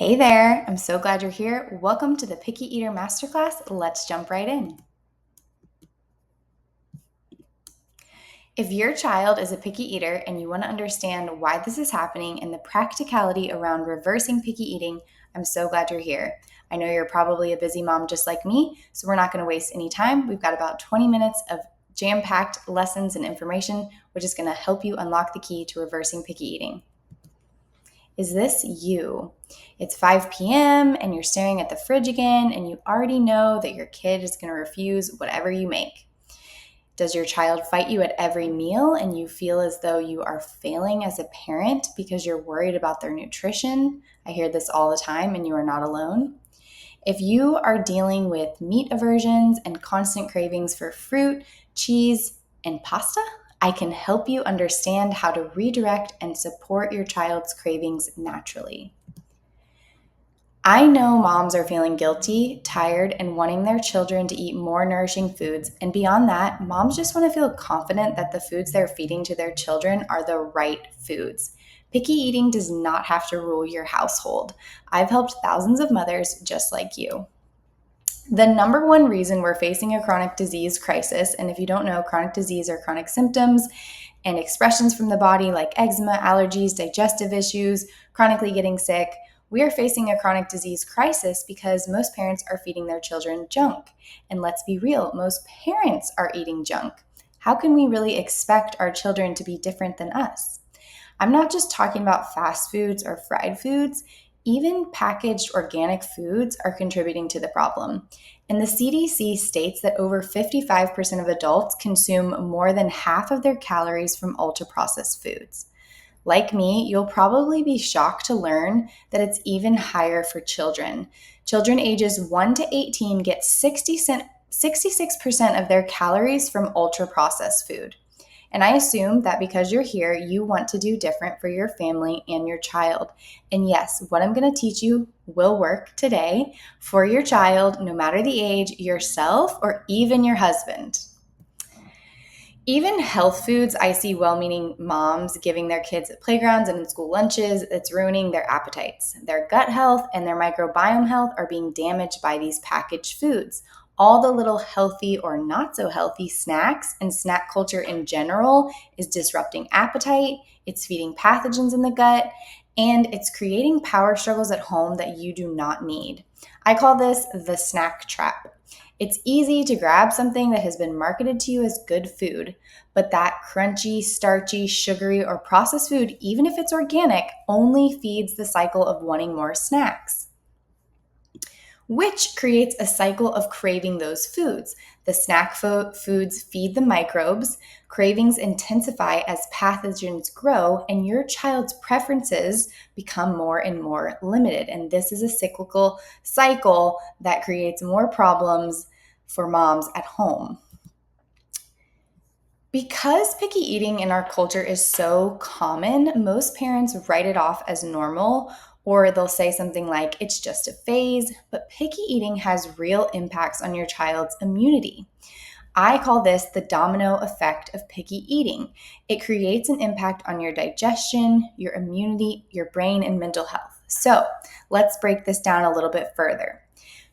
Hey there, I'm so glad you're here. Welcome to the Picky Eater Masterclass. Let's jump right in. If your child is a picky eater and you want to understand why this is happening and the practicality around reversing picky eating, I'm so glad you're here. I know you're probably a busy mom just like me, so we're not going to waste any time. We've got about 20 minutes of jam-packed lessons and information, which is going to help you unlock the key to reversing picky eating. Is this you? It's 5 p.m. and you're staring at the fridge again, and you already know that your kid is going to refuse whatever you make. Does your child fight you at every meal and you feel as though you are failing as a parent because you're worried about their nutrition? I hear this all the time, and you are not alone. If you are dealing with meat aversions and constant cravings for fruit, cheese, and pasta, I can help you understand how to redirect and support your child's cravings naturally. I know moms are feeling guilty, tired, and wanting their children to eat more nourishing foods. And beyond that, moms just want to feel confident that the foods they're feeding to their children are the right foods. Picky eating does not have to rule your household. I've helped thousands of mothers just like you. The number one reason we're facing a chronic disease crisis, and if you don't know, chronic disease are chronic symptoms and expressions from the body like eczema, allergies, digestive issues, chronically getting sick. We are facing a chronic disease crisis because most parents are feeding their children junk. And let's be real, most parents are eating junk. How can we really expect our children to be different than us? I'm not just talking about fast foods or fried foods. Even packaged organic foods are contributing to the problem. And the CDC states that over 55% of adults consume more than half of their calories from ultra-processed foods. Like me, you'll probably be shocked to learn that it's even higher for children. Children ages 1 to 18 get 66% of their calories from ultra-processed food. And I assume that because you're here, you want to do different for your family and your child. And yes, what I'm going to teach you will work today for your child, no matter the age, yourself, or even your husband. Even health foods, I see well-meaning moms giving their kids at playgrounds and in school lunches. It's ruining their appetites. Their gut health and their microbiome health are being damaged by these packaged foods. All the little healthy or not so healthy snacks and snack culture in general is disrupting appetite, it's feeding pathogens in the gut, and it's creating power struggles at home that you do not need. I call this the snack trap. It's easy to grab something that has been marketed to you as good food, but that crunchy, starchy, sugary, or processed food, even if it's organic, only feeds the cycle of wanting more snacks, which creates a cycle of craving those foods. The snack foods feed the microbes, cravings intensify as pathogens grow, and your child's preferences become more and more limited. And this is a cyclical cycle that creates more problems for moms at home. Because picky eating in our culture is so common, most parents write it off as normal, or they'll say something like, it's just a phase, but picky eating has real impacts on your child's immunity. I call this the domino effect of picky eating. It creates an impact on your digestion, your immunity, your brain, and mental health. So let's break this down a little bit further.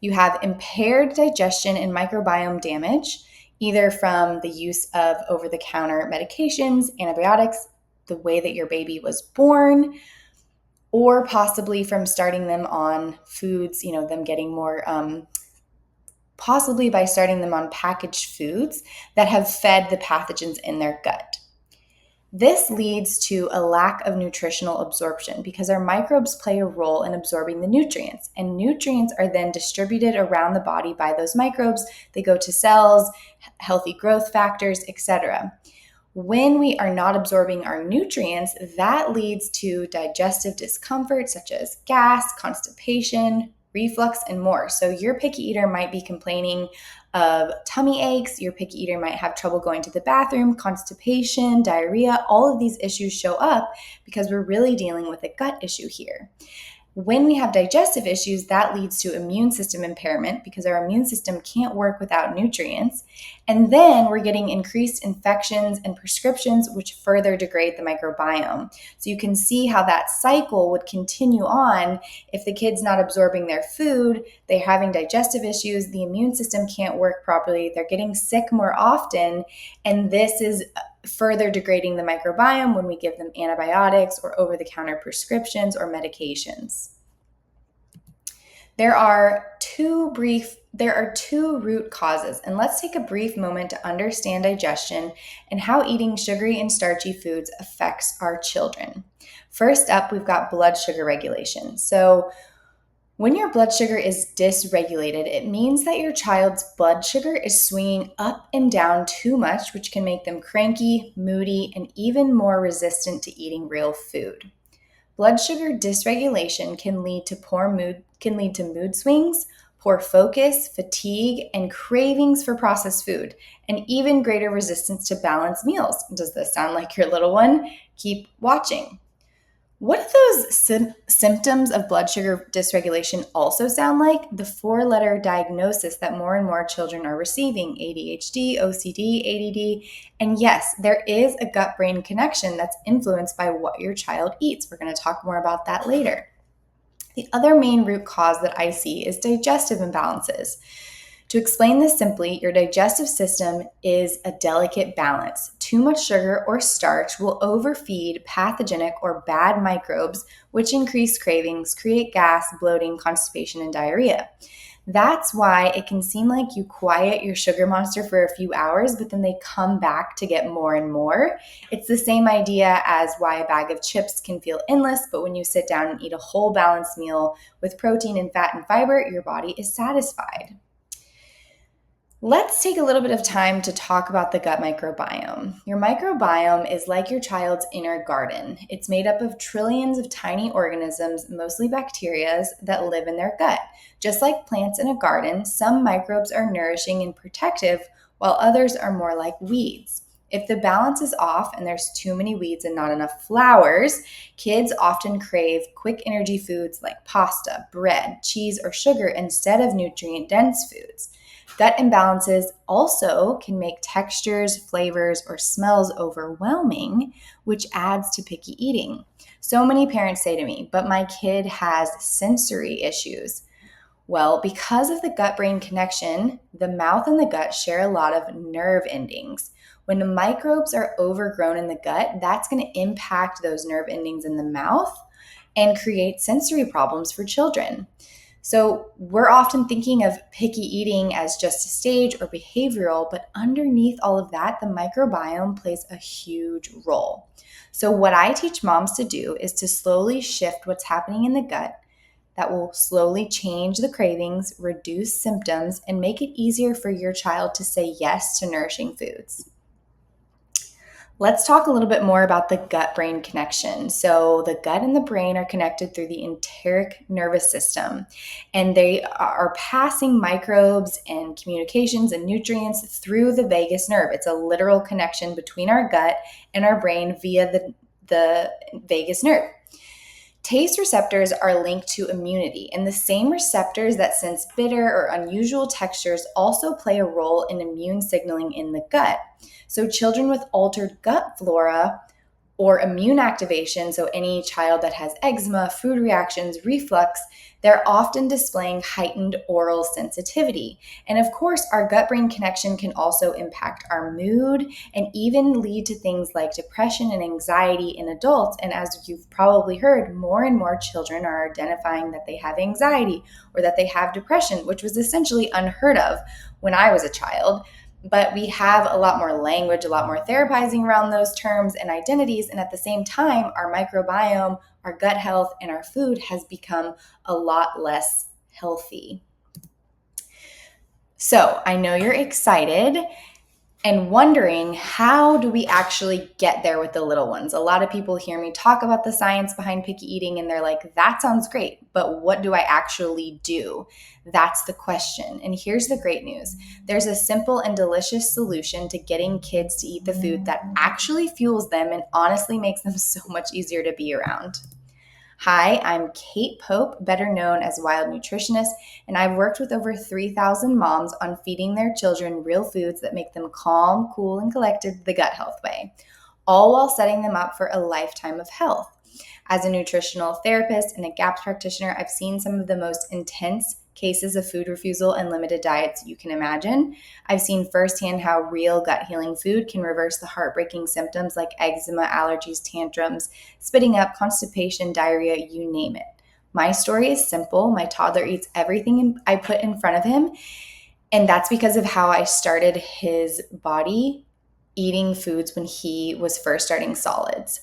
You have impaired digestion and microbiome damage, either from the use of over-the-counter medications, antibiotics, the way that your baby was born, or possibly from starting them on foods, them getting more, possibly by starting them on packaged foods that have fed the pathogens in their gut. This leads to a lack of nutritional absorption because our microbes play a role in absorbing the nutrients, and nutrients are then distributed around the body by those microbes. They go to cells, healthy growth factors, etc. When we are not absorbing our nutrients, that leads to digestive discomfort such as gas, constipation, reflux, and more. So your picky eater might be complaining of tummy aches. Your picky eater might have trouble going to the bathroom, constipation, diarrhea. All of these issues show up because we're really dealing with a gut issue here. When we have digestive issues, that leads to immune system impairment because our immune system can't work without nutrients. And then we're getting increased infections and prescriptions, which further degrade the microbiome. So you can see how that cycle would continue on if the kid's not absorbing their food, they're having digestive issues, the immune system can't work properly, they're getting sick more often, and this is further degrading the microbiome when we give them antibiotics or over-the-counter prescriptions or medications. There are two root causes, and let's take a brief moment to understand digestion and how eating sugary and starchy foods affects our children. First up, we've got blood sugar regulation. So when your blood sugar is dysregulated, it means that your child's blood sugar is swinging up and down too much, which can make them cranky, moody, and even more resistant to eating real food. Blood sugar dysregulation can lead to mood swings, poor focus, fatigue, and cravings for processed food, and even greater resistance to balanced meals. Does this sound like your little one? Keep watching. What do those symptoms of blood sugar dysregulation also sound like? The 4-letter diagnosis that more and more children are receiving: ADHD, OCD, ADD. And yes, there is a gut-brain connection that's influenced by what your child eats. We're going to talk more about that later. The other main root cause that I see is digestive imbalances. To explain this simply, your digestive system is a delicate balance. Too much sugar or starch will overfeed pathogenic or bad microbes, which increase cravings, create gas, bloating, constipation, and diarrhea. That's why it can seem like you quiet your sugar monster for a few hours, but then they come back to get more and more. It's the same idea as why a bag of chips can feel endless, but when you sit down and eat a whole balanced meal with protein and fat and fiber, your body is satisfied. Let's take a little bit of time to talk about the gut microbiome. Your microbiome is like your child's inner garden. It's made up of trillions of tiny organisms, mostly bacteria, that live in their gut. Just like plants in a garden, some microbes are nourishing and protective, while others are more like weeds. If the balance is off and there's too many weeds and not enough flowers, kids often crave quick energy foods like pasta, bread, cheese, or sugar instead of nutrient-dense foods. Gut imbalances also can make textures, flavors, or smells overwhelming, which adds to picky eating. So many parents say to me, but my kid has sensory issues. Well, because of the gut-brain connection, the mouth and the gut share a lot of nerve endings. When the microbes are overgrown in the gut, that's going to impact those nerve endings in the mouth and create sensory problems for children. So we're often thinking of picky eating as just a stage or behavioral, but underneath all of that, the microbiome plays a huge role. So what I teach moms to do is to slowly shift what's happening in the gut. That will slowly change the cravings, reduce symptoms, and make it easier for your child to say yes to nourishing foods. Let's talk a little bit more about the gut-brain connection. So the gut and the brain are connected through the enteric nervous system, and they are passing microbes and communications and nutrients through the vagus nerve. It's a literal connection between our gut and our brain via the vagus nerve. Taste receptors are linked to immunity, and the same receptors that sense bitter or unusual textures also play a role in immune signaling in the gut. So children with altered gut flora or immune activation, so any child that has eczema, food reactions, reflux, they're often displaying heightened oral sensitivity. And of course, our gut-brain connection can also impact our mood and even lead to things like depression and anxiety in adults. And as you've probably heard, more and more children are identifying that they have anxiety or that they have depression, which was essentially unheard of when I was a child. But we have a lot more language, a lot more therapizing around those terms and identities. And at the same time, our microbiome, our gut health, and our food has become a lot less healthy. So I know you're excited and wondering, how do we actually get there with the little ones? A lot of people hear me talk about the science behind picky eating and they're like, that sounds great, but what do I actually do? That's the question. And here's the great news. There's a simple and delicious solution to getting kids to eat the food that actually fuels them and honestly makes them so much easier to be around. Hi, I'm Kate Pope, better known as Wild Nutritionist, and I've worked with over 3,000 moms on feeding their children real foods that make them calm, cool, and collected the gut health way, all while setting them up for a lifetime of health. As a nutritional therapist and a GAPS practitioner, I've seen some of the most intense cases of food refusal and limited diets you can imagine. I've seen firsthand how real gut healing food can reverse the heartbreaking symptoms like eczema, allergies, tantrums, spitting up, constipation, diarrhea, you name it. My story is simple. My toddler eats everything I put in front of him, and that's because of how I started his body eating foods when he was first starting solids.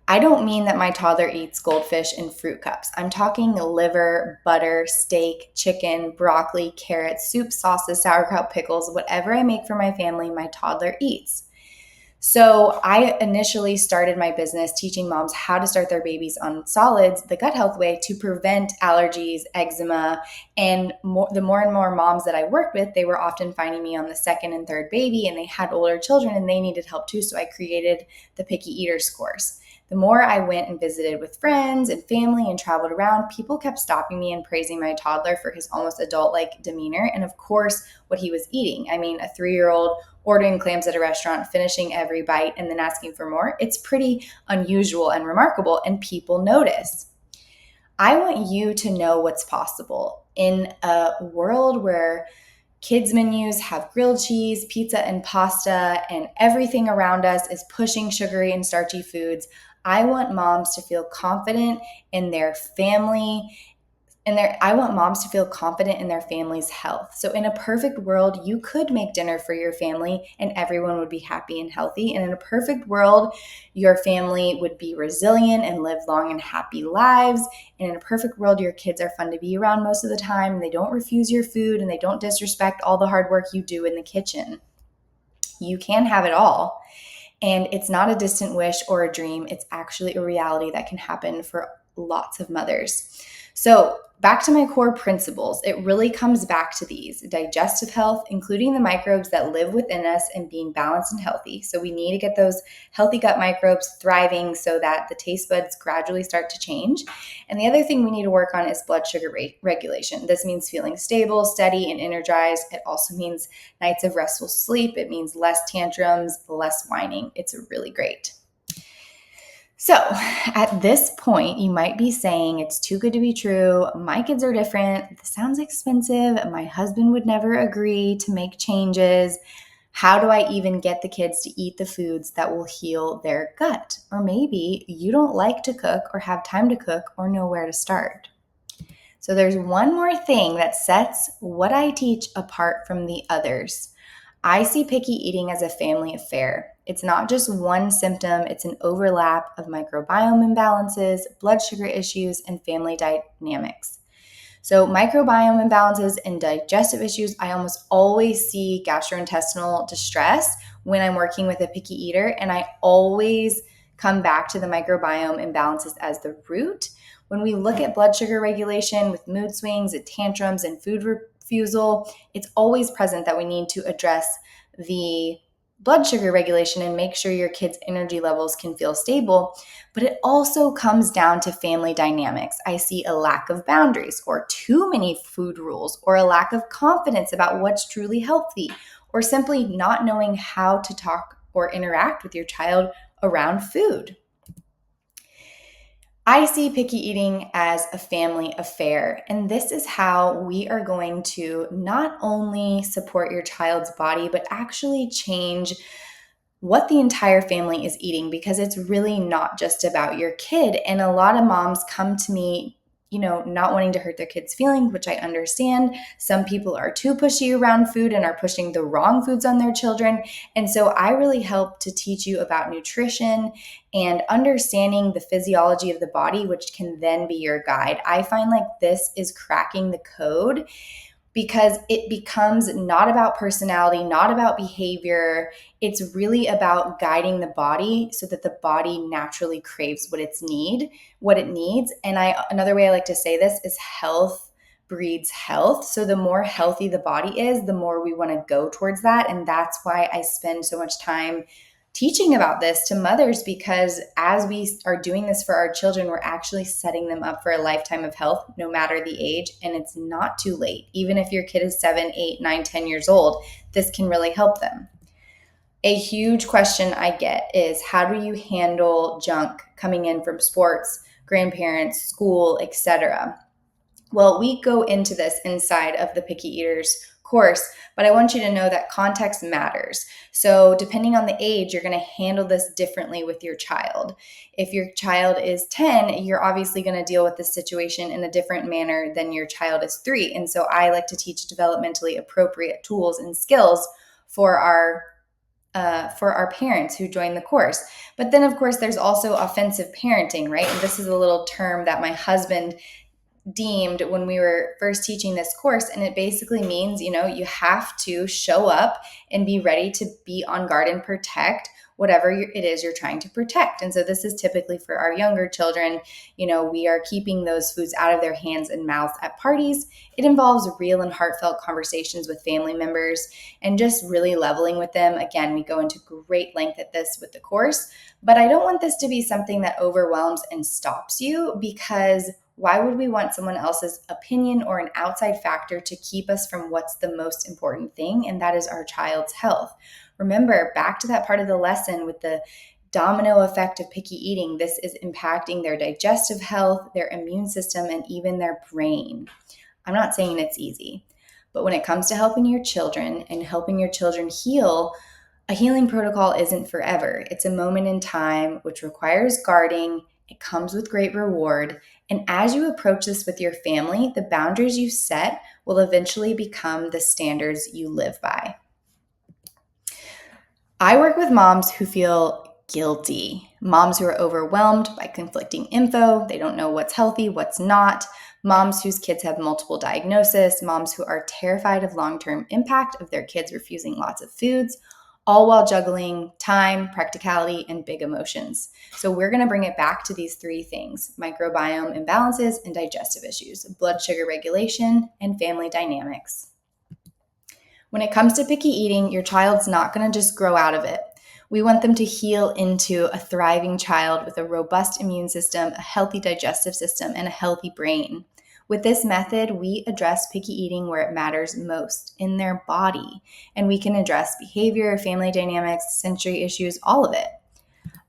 I don't mean that my toddler eats goldfish in fruit cups. I'm talking liver, butter, steak, chicken, broccoli, carrots, soup, sauces, sauerkraut, pickles, whatever I make for my family, my toddler eats. So I initially started my business teaching moms how to start their babies on solids, the gut health way, to prevent allergies, eczema, and the more and more moms that I worked with, they were often finding me on the second and third baby, and they had older children and they needed help too. So I created the Picky Eaters course. The more I went and visited with friends and family and traveled around, people kept stopping me and praising my toddler for his almost adult-like demeanor and, of course, what he was eating. I mean, a 3-year-old ordering clams at a restaurant, finishing every bite, and then asking for more. It's pretty unusual and remarkable, and people notice. I want you to know what's possible in a world where kids' menus have grilled cheese, pizza, and pasta, and everything around us is pushing sugary and starchy foods. I want moms to feel confident in their family. I want moms to feel confident in their family's health. So in a perfect world, you could make dinner for your family and everyone would be happy and healthy. And in a perfect world, your family would be resilient and live long and happy lives. And in a perfect world, your kids are fun to be around most of the time. And they don't refuse your food and they don't disrespect all the hard work you do in the kitchen. You can have it all. And it's not a distant wish or a dream. It's actually a reality that can happen for lots of mothers. So back to my core principles, it really comes back to these: digestive health, including the microbes that live within us, and being balanced and healthy. So we need to get those healthy gut microbes thriving so that the taste buds gradually start to change. And the other thing we need to work on is blood sugar regulation. This means feeling stable, steady, and energized. It also means nights of restful sleep. It means less tantrums, less whining. It's really great. So at this point, you might be saying, it's too good to be true. My kids are different. This sounds expensive. My husband would never agree to make changes. How do I even get the kids to eat the foods that will heal their gut? Or maybe you don't like to cook or have time to cook or know where to start. So there's one more thing that sets what I teach apart from the others. I see picky eating as a family affair. It's not just one symptom, it's an overlap of microbiome imbalances, blood sugar issues, and family dynamics. So microbiome imbalances and digestive issues, I almost always see gastrointestinal distress when I'm working with a picky eater, and I always come back to the microbiome imbalances as the root. When we look at blood sugar regulation with mood swings and tantrums and food refusal, it's always present that we need to address the blood sugar regulation and make sure your kids' energy levels can feel stable. But it also comes down to family dynamics. I see a lack of boundaries or too many food rules or a lack of confidence about what's truly healthy or simply not knowing how to talk or interact with your child around food. I see picky eating as a family affair, and this is how we are going to not only support your child's body, but actually change what the entire family is eating, because it's really not just about your kid. And a lot of moms come to me, not wanting to hurt their kids' feelings, which I understand. Some people are too pushy around food and are pushing the wrong foods on their children. And so I really help to teach you about nutrition and understanding the physiology of the body, which can then be your guide. I find like this is cracking the code, because it becomes not about personality, not about behavior. It's really about guiding the body so that the body naturally craves what it needs. And another way I like to say this is health breeds health. So the more healthy the body is, the more we want to go towards that. And that's why I spend so much time teaching about this to mothers, because as we are doing this for our children, we're actually setting them up for a lifetime of health, no matter the age. And it's not too late. Even if your kid is 7, 8, 9, 10 years old, this can really help them. A huge question I get is, how do you handle junk coming in from sports, grandparents, school, etc.? Well, we go into this inside of the Picky Eaters course, but I want you to know that context matters. So depending on the age, you're going to handle this differently with your child. If your child is 10, you're obviously going to deal with this situation in a different manner than your child is 3. And so I like to teach developmentally appropriate tools and skills for our parents who join the course. But then, of course, there's also offensive parenting, right? And this is a little term that my husband deemed when we were first teaching this course. And it basically means, you have to show up and be ready to be on guard and protect whatever it is you're trying to protect. And so this is typically for our younger children. We are keeping those foods out of their hands and mouths at parties. It involves real and heartfelt conversations with family members and just really leveling with them. Again, we go into great length at this with the course, but I don't want this to be something that overwhelms and stops you, because why would we want someone else's opinion or an outside factor to keep us from what's the most important thing, and that is our child's health? Remember, back to that part of the lesson with the domino effect of picky eating, this is impacting their digestive health, their immune system, and even their brain. I'm not saying it's easy, but when it comes to helping your children and helping your children heal, a healing protocol isn't forever. It's a moment in time which requires guarding. It comes with great reward. And as you approach this with your family, the boundaries you set will eventually become the standards you live by. I work with moms who feel guilty, moms who are overwhelmed by conflicting info. They don't know what's healthy, what's not. Moms whose kids have multiple diagnoses, moms who are terrified of long-term impact of their kids refusing lots of foods, all while juggling time, practicality, and big emotions. So we're going to bring it back to these 3 things: microbiome imbalances and digestive issues, blood sugar regulation, and family dynamics. When it comes to picky eating, your child's not going to just grow out of it. We want them to heal into a thriving child with a robust immune system, a healthy digestive system, and a healthy brain. With this method, we address picky eating where it matters most, in their body, and we can address behavior, family dynamics, sensory issues, all of it.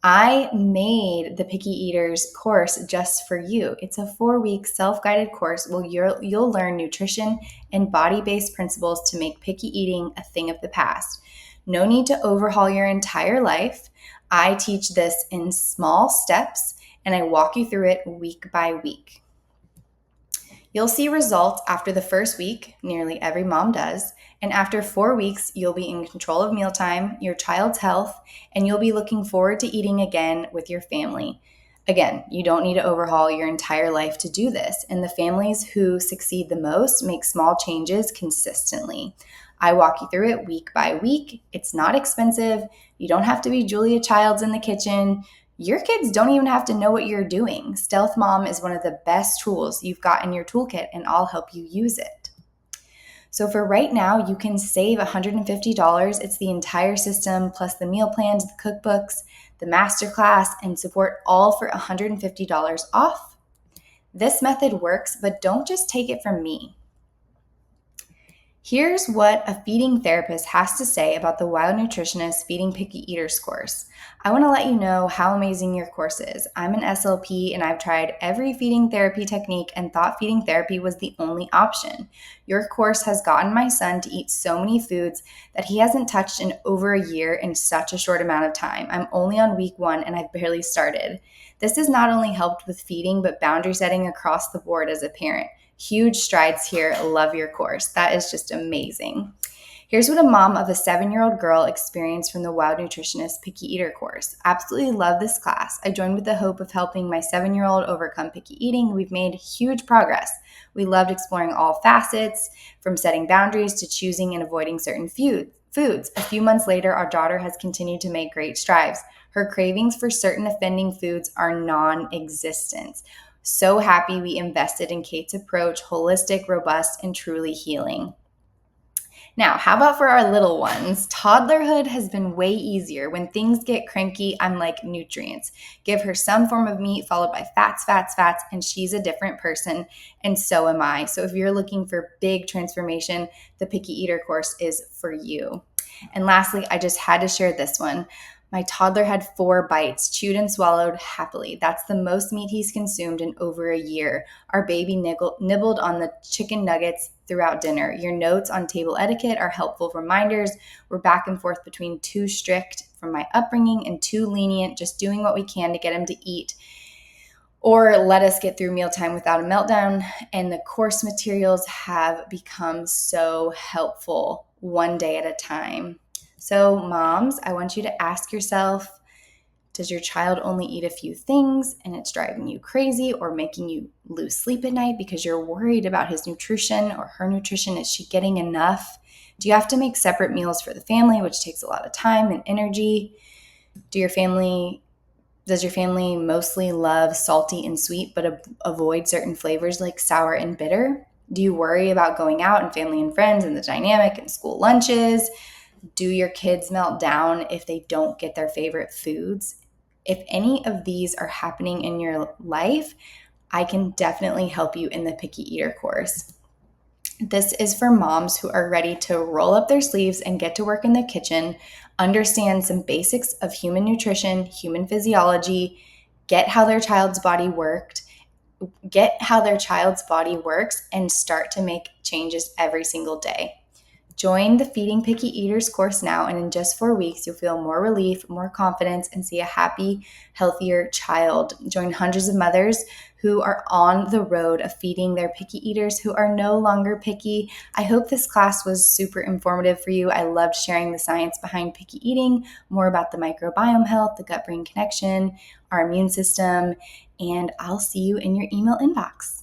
I made the Picky Eaters course just for you. It's a 4-week self-guided course where you'll learn nutrition and body-based principles to make picky eating a thing of the past. No need to overhaul your entire life. I teach this in small steps, and I walk you through it week by week. You'll see results after the first week, nearly every mom does, and after 4 weeks, you'll be in control of mealtime, your child's health, and you'll be looking forward to eating again with your family. Again, you don't need to overhaul your entire life to do this, and the families who succeed the most make small changes consistently. I walk you through it week by week. It's not expensive. You don't have to be Julia Childs in the kitchen. Your kids don't even have to know what you're doing. Stealth Mom is one of the best tools you've got in your toolkit, and I'll help you use it. So for right now, you can save $150. It's the entire system, plus the meal plans, the cookbooks, the masterclass, and support, all for $150 off. This method works, but don't just take it from me. Here's what a feeding therapist has to say about the Wild Nutritionist Feeding Picky Eaters course. I want to let you know how amazing your course is. I'm an SLP and I've tried every feeding therapy technique and thought feeding therapy was the only option. Your course has gotten my son to eat so many foods that he hasn't touched in over a year in such a short amount of time. I'm only on week 1 and I've barely started. This has not only helped with feeding, but boundary setting across the board as a parent. Huge strides here. Love your course. That is just amazing. Here's what a mom of a 7-year-old girl experienced from the Wild Nutritionist Picky Eater course. Absolutely love this class. I joined with the hope of helping my 7-year-old overcome picky eating. We've made huge progress. We loved exploring all facets, from setting boundaries to choosing and avoiding certain foods. A few months later, our daughter has continued to make great strides. Her cravings for certain offending foods are non-existent. So happy we invested in Kate's approach, holistic, robust, and truly healing. Now, how about for our little ones? Toddlerhood has been way easier. When things get cranky, I'm like nutrients. Give her some form of meat followed by fats, fats, fats, and she's a different person, and so am I. So if you're looking for big transformation, the Picky Eater course is for you. And lastly, I just had to share this one. My toddler had 4 bites, chewed and swallowed happily. That's the most meat he's consumed in over a year. Our baby nibbled on the chicken nuggets throughout dinner. Your notes on table etiquette are helpful reminders. We're back and forth between too strict from my upbringing and too lenient, just doing what we can to get him to eat or let us get through mealtime without a meltdown. And the course materials have become so helpful one day at a time. So moms, I want you to ask yourself, does your child only eat a few things and it's driving you crazy or making you lose sleep at night because you're worried about his nutrition or her nutrition? Is she getting enough? Do you have to make separate meals for the family, which takes a lot of time and energy? Does your family mostly love salty and sweet but avoid certain flavors like sour and bitter? Do you worry about going out and family and friends and the dynamic and school lunches? Do your kids melt down if they don't get their favorite foods? If any of these are happening in your life, I can definitely help you in the Picky Eater course. This is for moms who are ready to roll up their sleeves and get to work in the kitchen, understand some basics of human nutrition, human physiology, get how their child's body works, and start to make changes every single day. Join the Feeding Picky Eaters course now, and in just 4 weeks, you'll feel more relief, more confidence, and see a happy, healthier child. Join hundreds of mothers who are on the road of feeding their picky eaters who are no longer picky. I hope this class was super informative for you. I loved sharing the science behind picky eating, more about the microbiome health, the gut-brain connection, our immune system, and I'll see you in your email inbox.